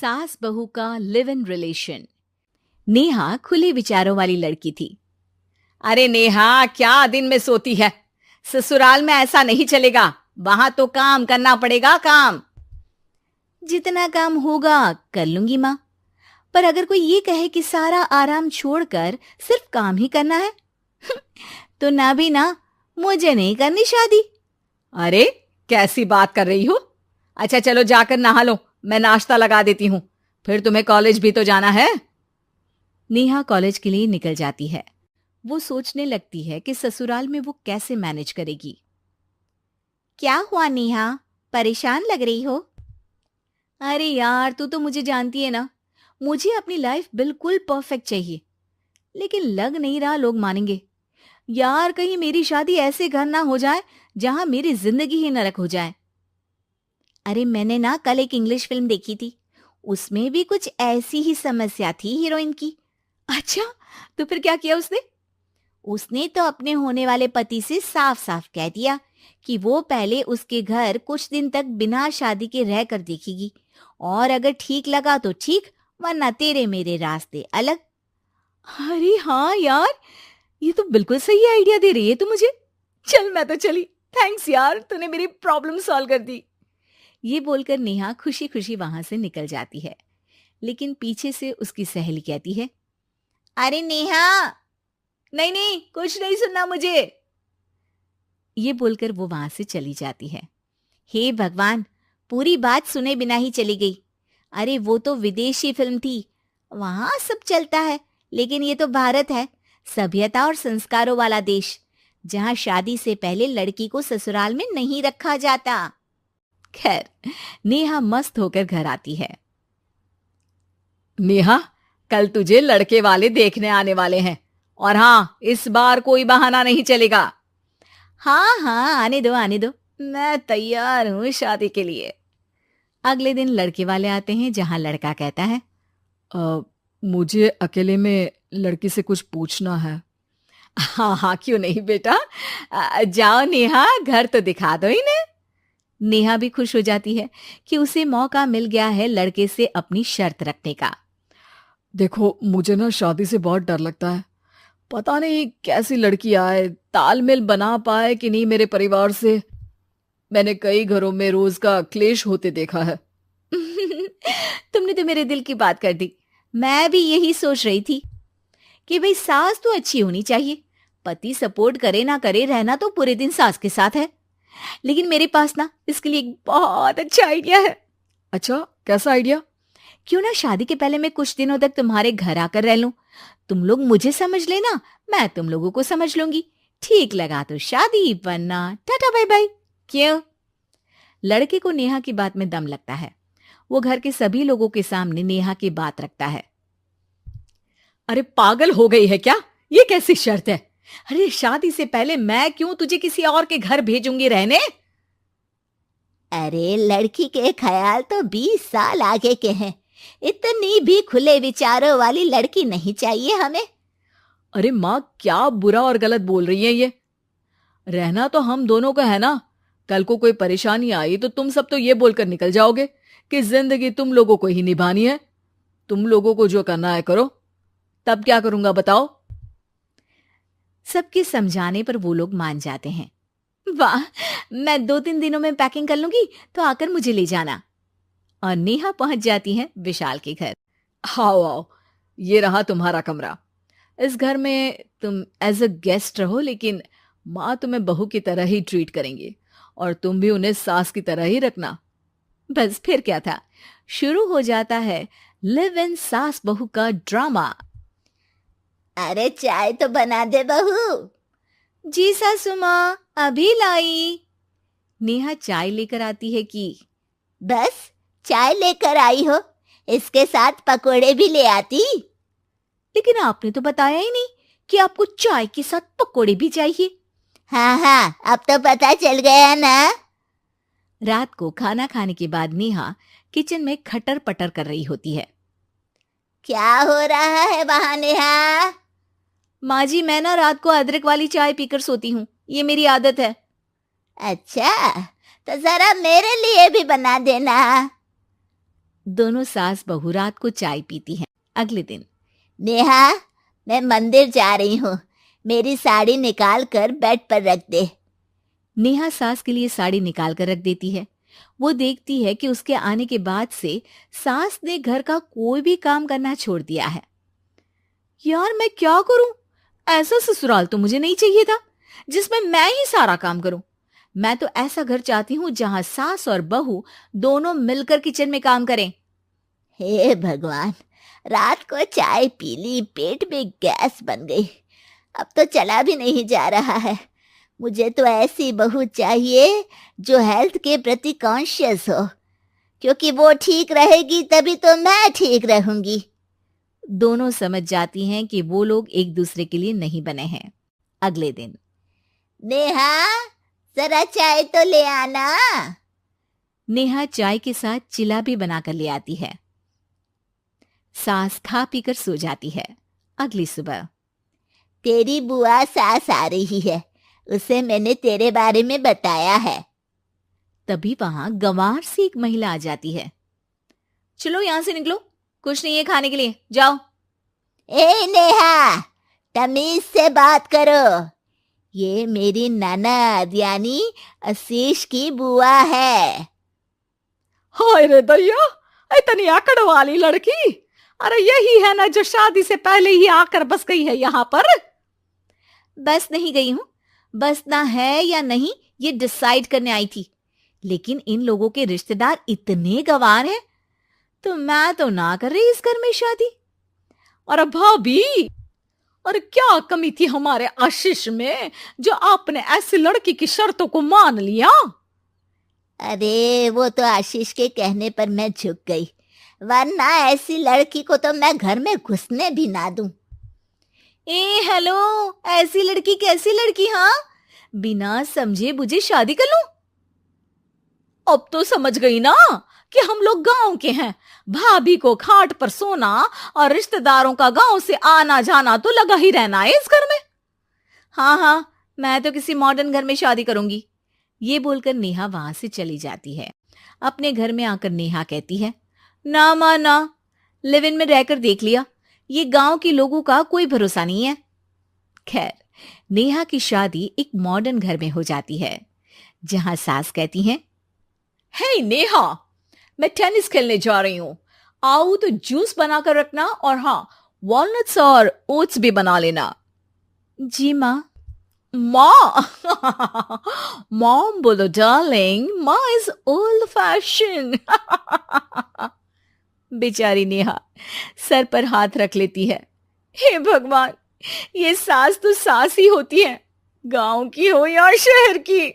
सास बहू का लिव इन रिलेशन। नेहा खुले विचारों वाली लड़की थी। अरे नेहा, क्या दिन में सोती है? ससुराल में ऐसा नहीं चलेगा, वहां तो काम करना पड़ेगा। काम जितना काम होगा कर लूंगी माँ, पर अगर कोई ये कहे कि सारा आराम छोड़कर सिर्फ काम ही करना है तो ना भी ना, मुझे नहीं करनी शादी। अरे कैसी बात कर रही हो? अच्छा चलो जाकर नहा लो, मैं नाश्ता लगा देती हूँ, फिर तुम्हें कॉलेज भी तो जाना है। नेहा कॉलेज के लिए निकल जाती है। वो सोचने लगती है कि ससुराल में वो कैसे मैनेज करेगी। क्या हुआ नेहा, परेशान लग रही हो? अरे यार, तू तो मुझे जानती है ना, मुझे अपनी लाइफ बिल्कुल परफेक्ट चाहिए, लेकिन लग नहीं रहा लोग मानेंगे। यार, कहीं मेरी शादी ऐसे घर ना हो जाए जहां मेरी जिंदगी ही नरक हो जाए। अरे मैंने ना कल एक इंग्लिश फिल्म देखी थी, उसमें भी कुछ ऐसी ही समस्या थी हीरोइन की। अच्छा, तो फिर क्या किया उसने? उसने तो अपने होने वाले पति से साफ साफ कह दिया कि वो पहले उसके घर कुछ दिन तक बिना शादी के रह कर देखेगी, और अगर ठीक लगा तो ठीक, वरना तेरे मेरे रास्ते अलग। अरे हाँ यार, ये तो बिल्कुल सही आइडिया दे रही है तू मुझे। चल मैं तो चली, थैंक्स यार, तूने मेरी प्रॉब्लम सॉल्व कर दी। ये बोलकर नेहा खुशी खुशी वहां से निकल जाती है, लेकिन पीछे से उसकी सहेली कहती है, अरे नेहा, नहीं नहीं, कुछ नहीं सुनना मुझे। ये बोलकर वो वहां से चली जाती है। हे भगवान, पूरी बात सुने बिना ही चली गई। अरे वो तो विदेशी फिल्म थी, वहां सब चलता है, लेकिन ये तो भारत है, सभ्यता और संस्कारों वाला देश, जहां शादी से पहले लड़की को ससुराल में नहीं रखा जाता। खैर, नेहा मस्त होकर घर आती है। नेहा, कल तुझे लड़के वाले देखने आने वाले हैं, और हाँ, इस बार कोई बहाना नहीं चलेगा। हाँ हाँ, आने दो आने दो, मैं तैयार हूं शादी के लिए। अगले दिन लड़के वाले आते हैं, जहां लड़का कहता है, मुझे अकेले में लड़की से कुछ पूछना है। हाँ हाँ, क्यों नहीं बेटा, जाओ नेहा, घर तो दिखा दो इन्हें। नेहा भी खुश हो जाती है कि उसे मौका मिल गया है लड़के से अपनी शर्त रखने का। देखो, मुझे ना शादी से बहुत डर लगता है, पता नहीं कैसी लड़की आए, तालमेल बना पाए कि नहीं मेरे परिवार से। मैंने कई घरों में रोज का क्लेश होते देखा है। तुमने तो मेरे दिल की बात कर दी। मैं भी यही सोच रही थी कि भाई सास तो अच्छी होनी चाहिए, पति सपोर्ट करे ना करे, रहना तो पूरे दिन सास के साथ है। लेकिन मेरे पास ना इसके लिए एक बहुत अच्छा आइडिया है। अच्छा, कैसा आइडिया? क्यों ना शादी के पहले मैं कुछ दिनों तक तुम्हारे घर आकर रह लूं, तुम लोग मुझे समझ लेना, मैं तुम लोगों को समझ लूंगी, ठीक लगा तो शादी, वरना टाटा बाय बाय। क्यों? लड़के को नेहा की बात में दम लगता है। वो घर के सभी लोगों के सामने नेहा की बात रखता है। अरे पागल हो गई है क्या? ये कैसी शर्त है? अरे शादी से पहले मैं क्यों तुझे किसी और के घर भेजूंगी रहने? अरे लड़की के ख्याल तो 20 साल आगे के हैं, इतनी भी खुले विचारों वाली लड़की नहीं चाहिए हमें। अरे माँ, क्या बुरा और गलत बोल रही है ये? रहना तो हम दोनों का है ना। कल को कोई परेशानी आई तो तुम सब तो ये बोलकर निकल जाओगे कि जिंदगी तुम लोगों को ही निभानी है, तुम लोगों को जो करना है करो। तब क्या करूंगा बताओ? सबके समझाने पर वो लोग मान जाते हैं। वाह, मैं 2-3 दिनों में पैकिंग कर लूंगी, तो आकर मुझे ले जाना। और नेहा पहुंच जाती है विशाल के घर। आओ आओ, ये रहा तुम्हारा कमरा। इस घर में तुम एज अ गेस्ट रहो, लेकिन माँ तुम्हें बहू की तरह ही ट्रीट करेंगी, और तुम भी उन्हें सास की तरह ही रखना। बस फिर क्या था, शुरू हो जाता है लिव इन सास बहू का ड्रामा। अरे चाय तो बना दे बहू। जी सासू माँ, अभी लाई। नेहा चाय लेकर आती है कि बस चाय लेकर आई हो, इसके साथ पकोड़े भी ले आती। लेकिन आपने तो बताया ही नहीं कि आपको चाय के साथ पकोड़े भी चाहिए। हाँ हाँ, अब तो पता चल गया ना। रात को खाना खाने के बाद नेहा किचन में खटर पटर कर रही होती है। क्या हो रहा है वहां नेहा? माँ जी, मैं ना रात को अदरक वाली चाय पीकर सोती हूँ, ये मेरी आदत है। अच्छा, तो जरा मेरे लिए भी बना देना। दोनों सास बहू रात को चाय पीती हैं। अगले दिन, नेहा, मैं मंदिर जा रही हूँ, मेरी साड़ी निकाल कर बेड पर रख दे। नेहा सास के लिए साड़ी निकाल कर रख देती है। वो देखती है कि उसके आने के बाद से सास ने घर का कोई भी काम करना छोड़ दिया है। यार मैं क्या करूं? ऐसा ससुराल तो मुझे नहीं चाहिए था जिसमें मैं ही सारा काम करूं। मैं तो ऐसा घर चाहती हूं जहां सास और बहू दोनों मिलकर किचन में काम करें। हे भगवान, रात को चाय पी ली, पेट में गैस बन गई, अब तो चला भी नहीं जा रहा है। मुझे तो ऐसी बहू चाहिए जो हेल्थ के प्रति कॉन्शियस हो, क्योंकि वो ठीक रहेगी तभी तो मैं ठीक रहूंगी। दोनों समझ जाती हैं कि वो लोग एक दूसरे के लिए नहीं बने हैं। अगले दिन, नेहा, जरा चाय तो ले आना। नेहा चाय के साथ चिला भी बनाकर ले आती है। सास खा पीकर सो जाती है। अगली सुबह, तेरी बुआ सास आ रही है, उसे मैंने तेरे बारे में बताया है। तभी वहां गंवार से एक महिला आ जाती है। चलो यहां से निकलो, कुछ नहीं है खाने के लिए, जाओ। ए नेहा, तमीज से बात करो, ये मेरी ननद यानी आशीष की बुआ है। हाय रे दैया, इतनी आकड़ वाली लड़की! अरे यही है ना जो शादी से पहले ही आकर बस गई है यहाँ पर। बस नहीं गई हूं, बसना है या नहीं ये डिसाइड करने आई थी, लेकिन इन लोगों के रिश्तेदार इतने गंवार हैं तो मैं तो ना कर रही इस घर में शादी। और भाभी, और क्या कमी थी हमारे आशीष में जो आपने ऐसी लड़की की शर्तों को मान लिया? अरे वो तो आशीष के कहने पर मैं झुक गई, वरना ऐसी लड़की को तो मैं घर में घुसने भी ना दूं। ए हेलो, ऐसी लड़की कैसी लड़की? हाँ, बिना समझे बुझे शादी कर लूं? अब तो समझ गई ना कि हम लोग गांव के हैं। भाभी को खाट पर सोना और रिश्तेदारों का गांव से आना जाना तो लगा ही रहना है इस घर में। हाँ हाँ, मैं तो किसी मॉडर्न घर में शादी करूंगी। ये बोलकर नेहा वहां से चली जाती है। अपने घर में आकर नेहा कहती है, ना मां ना, लिव इन में रहकर देख लिया, ये गांव के लोगों का कोई भरोसा नहीं है। खैर, नेहा की शादी एक मॉडर्न घर में हो जाती है जहां सास कहती हैं, हे नेहा, मैं टेनिस खेलने जा रही हूं, आओ तो जूस बनाकर रखना, और हाँ, वॉलनट्स और ओट्स भी बना लेना। जी माँ। माँ मॉम बोलो डार्लिंग, माँ इज ओल्ड फैशन। बेचारी नेहा सर पर हाथ रख लेती है। हे भगवान, ये सास तो सास ही होती है, गांव की हो या शहर की।